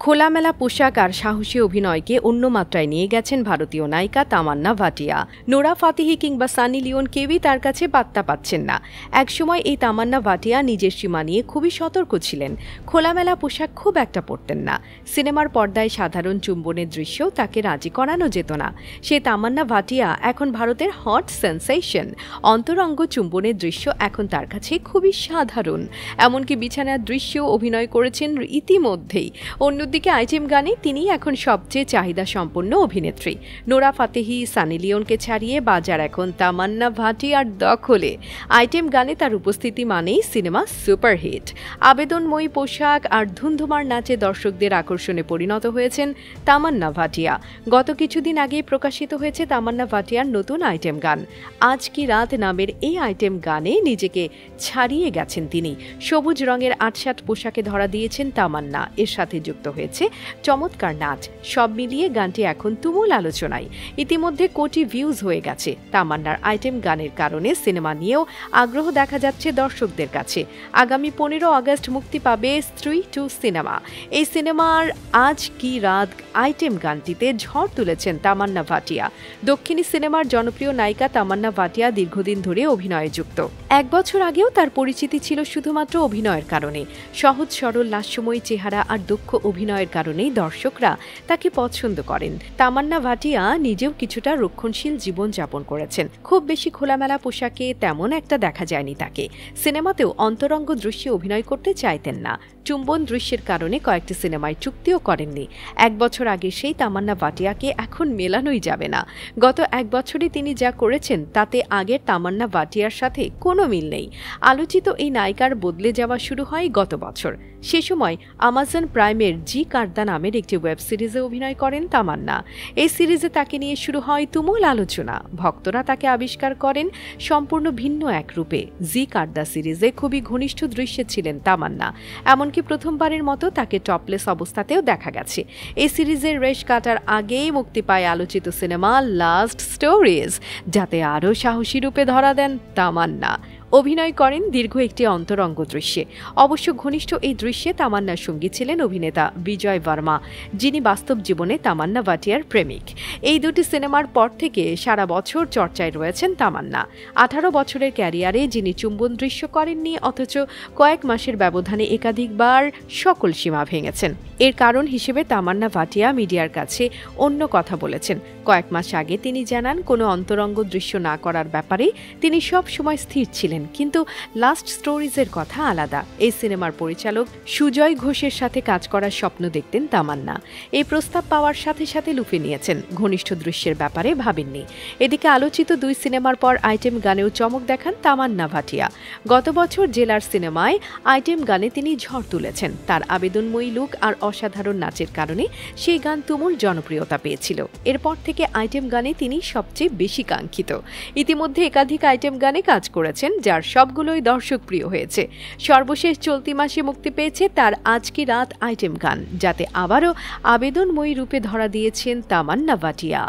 খোলামেলা পোশাক আর সাহসী অভিনয়কে অন্য মাত্রায় নিয়ে গেছেন ভারতীয় নায়িকা তামান্না ভাটিয়া। নোরা ফাতেহি কিংবা সানি লিওন কেউই তার কাছে পাত্তা পাচ্ছেন না। একসময় এই তামান্না ভাটিয়া নিজের সীমা নিয়ে খুবই সতর্ক ছিলেন। খোলামেলা পোশাক খুব একটা পরতেন না। সিনেমার পর্দায় সাধারণ চুম্বনের দৃশ্যেও তাকে রাজি করানো যেত না। সে তামান্না ভাটিয়া এখন ভারতের হট সেন্সেশন। অন্তরঙ্গ চুম্বনের দৃশ্য এখন তার কাছে খুবই সাধারণ। এমনকি বিছানার দৃশ্যেও অভিনয় করেছেন ইতিমধ্যেই। অন্যদিকে আইটেম গানে তিনি এখন সবচেয়ে চাহিদা সম্পন্ন অভিনেত্রী। নোরা ফাতেহি, সানি লিওনকে ছাড়িয়ে বাজার এখন তামান্না ভাটিয়ার দখলে। আইটেম গানে তার উপস্থিতি মানেই সিনেমা সুপারহিট। আবেদনময়ী পোশাক আর ধুন্ধুমার নাচে দর্শকদের আকর্ষণে পরিণত হয়েছেন তামান্না ভাটিয়া। গত কিছুদিন আগেই প্রকাশিত হয়েছে তামান্না ভাটিয়ার নতুন আইটেম গান। আজ কি রাত নামের এই আইটেম গানে নিজেকে ছাড়িয়ে গেছেন তিনি। সবুজ রঙের আটসাট পোশাকে ধরা দিয়েছেন তামান্না। এর সাথে যুক্ত হয়েছে চমৎকার নাচ। সব মিলিয়ে গানটি এখন তুমুল আলোচনায়। ইতিমধ্যে কোটি ভিউজ হয়ে গেছে। তামান্নার আইটেম গানের কারণে সিনেমা নিয়েও আগ্রহ দেখা যাচ্ছে দর্শকদের কাছে। আগামী 15 আগস্ট মুক্তি পাবে স্ত্রী 2 সিনেমা। এই সিনেমার আজ কি রাত আইটেম গানটিতে ঝড় তুলেছেন তামান্না ভাটিয়া। দক্ষিণী সিনেমার জনপ্রিয় নায়িকা তামান্না ভাটিয়া দীর্ঘদিন ধরে অভিনয়ে যুক্ত। 1 বছর আগেও তার পরিচিতি ছিল শুধুমাত্র অভিনয়ের কারণে। সহজ সরল লাস্যময়ী চেহারা আর দক্ষ অভিনয়ের কারণেই দর্শকরা তাকে পছন্দ করেন। তামান্না ভাটিয়া নিজেও কিছুটা রক্ষণশীল জীবন যাপন করেছেন। খুব বেশি খোলামেলা পোশাকে তেমন একটা দেখা যায়নি তাকে। সিনেমাতেও অন্তরঙ্গ দৃশ্যে অভিনয় করতে চাইতেন না। চুম্বন দৃশ্যের কারণে কয়েকটি সিনেমায় চুক্তিও করেননি। 1 বছর আগে সেই তামান্না ভাটিয়াকে এখন মেলানোই যাবে না। গত 1 বছরে তিনি যা করেছেন তাতে আগের তামান্না ভাটিয়ার সাথে কোনো মিল নেই। আলোচিত এই নায়িকার বদলে যাওয়া শুরু হয় গত বছর। সে সময় আমাজন প্রাইমের জি কার্দা নামের একটি ওয়েব সিরিজে অভিনয় করেন তামান্না। এই সিরিজে তাকে নিয়ে শুরু হয় তুমুল আলোচনা। ভক্তরা তাকে আবিষ্কার করেন সম্পূর্ণ ভিন্ন এক রূপে। জি কার্দা সিরিজে খুবই ঘনিষ্ঠ দৃশ্যে ছিলেন তামান্না। এমনকি প্রথমবারের মতো তাকে টপলেস অবস্থাতেও দেখা গেছে। এই সিরিজের রেশ কাটার আগেই মুক্তি পায় আলোচিত সিনেমা লাস্ট স্টোরিজ, যাতে আরও সাহসী রূপে ধরা দেন তামান্না। অভিনয় করেন দীর্ঘ একটি অন্তরঙ্গ দৃশ্যে। অবশ্য ঘনিষ্ঠ এই দৃশ্যে তামান্নার সঙ্গী ছিলেন অভিনেতা বিজয় বর্মা, যিনি বাস্তব জীবনে তামান্না ভাটিয়ার প্রেমিক। এই দুটি সিনেমার পর থেকে সারা বছর চর্চায় রয়েছেন তামান্না। 18 বছরের ক্যারিয়ারে যিনি চুম্বন দৃশ্য করেননি, অথচ কয়েক মাসের ব্যবধানে একাধিকবার সকল সীমা ভেঙেছেন। এর কারণ হিসেবে তামান্না ভাটিয়া মিডিয়ার কাছে অন্য কথা বলেছেন। কয়েক মাস আগে তিনি জানান, কোনো অন্তরঙ্গ দৃশ্য না করার ব্যাপারে তিনি সব সময় স্থির ছিলেন, কিন্তু লাস্ট স্টোরিজের কথা আলাদা। এই সিনেমার পরিচালক সুজয় ঘোষের সাথে কাজ করার স্বপ্ন দেখতেন তামান্না। এই প্রস্তাব পাওয়ার সাথে সাথে লুফে নিয়েছেন। ঘনিষ্ঠ দৃশ্যের ব্যাপারে ভাবেননি। এদিকে আলোচিত 2 সিনেমার পর আইটেম গানেও চমক দেখান তামান্না ভাটিয়া। গত বছর জেলার সিনেমায় আইটেম গানে তিনি ঝড় তুলেছেন। তার আবেদনময়ী লুক আর অসাধারণ নাচের কারণে সেই গান তুমুল জনপ্রিয়তা পেয়েছিল। এরপর থেকে আইটেম গানে তিনি সবচেয়ে বেশি কাঙ্ক্ষিত। ইতিমধ্যে একাধিক আইটেম গানে কাজ করেছেন, যার সবগুলোই দর্শকপ্রিয় হয়েছে। সর্বশেষ চলতি মাসে মুক্তি পেয়েছে তার আজ কি রাত আইটেম গান, যাতে আবারও আবেদনময়ী রূপে ধরা দিয়েছেন তামান্না ভাটিয়া।